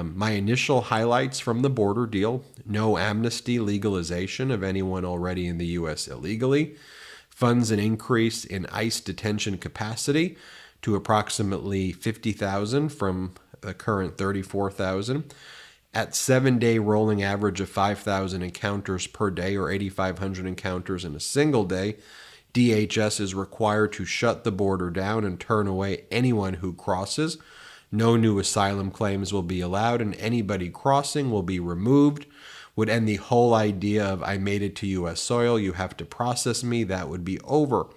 My initial highlights from the border deal: no amnesty legalization of anyone already in the U.S. illegally, funds an increase in ICE detention capacity to approximately 50,000 from the current 34,000, at 7-day rolling average of 5,000 encounters per day or 8,500 encounters in a single day. DHS is required to shut the border down and turn away anyone who crosses. No new asylum claims will be allowed, and anybody crossing will be removed. Would end the whole idea of I made it to U.S. soil, you have to process me. That would be over.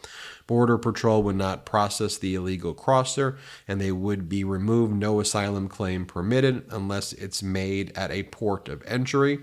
Border Patrol would not process the illegal crosser, and they would be removed. No asylum claim permitted unless it's made at a port of entry.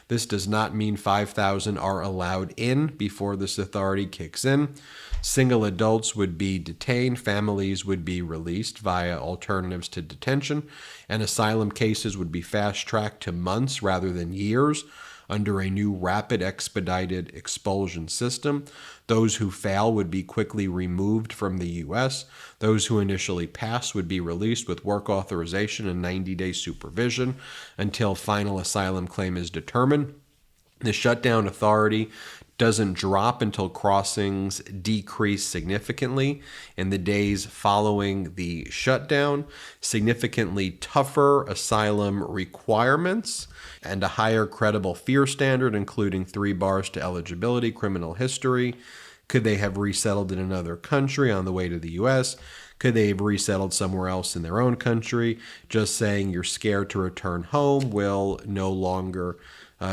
This does not mean 5,000 are allowed in before this authority kicks in. Single adults would be detained, families would be released via alternatives to detention, and asylum cases would be fast-tracked to months rather than years under a new rapid expedited expulsion system. Those who fail would be quickly removed from the U.S. Those who initially pass would be released with work authorization and 90-day supervision until final asylum claim is determined. The shutdown authority doesn't drop until crossings decrease significantly in the days following the shutdown. Significantly tougher asylum requirements and a higher credible fear standard, including 3 bars to eligibility, criminal history. Could they have resettled in another country on the way to the U.S.? Could they have resettled somewhere else in their own country? Just saying you're scared to return home will no longer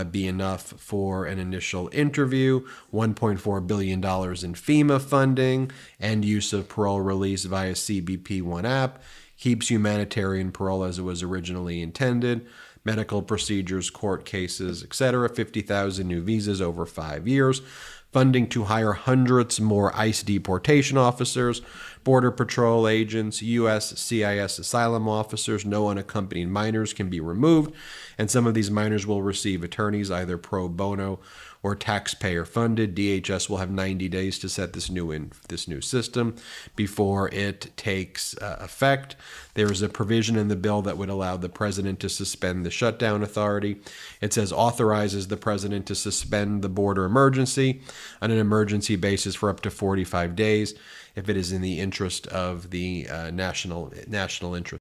be enough for an initial interview. $1.4 billion in FEMA funding and use of parole release via CBP One app keeps humanitarian parole as it was originally intended. Medical procedures, court cases, etc. 50,000 new visas over 5 years. Funding to hire hundreds more ICE deportation officers, Border Patrol agents, USCIS asylum officers. No unaccompanied minors can be removed, and some of these minors will receive attorneys either pro bono or taxpayer funded. DHS will have 90 days to set this new system before it takes effect. There is a provision in the bill that would allow the president to suspend the shutdown authority. It says authorizes the president to suspend the border emergency on an emergency basis for up to 45 days if it is in the interest of the national interest.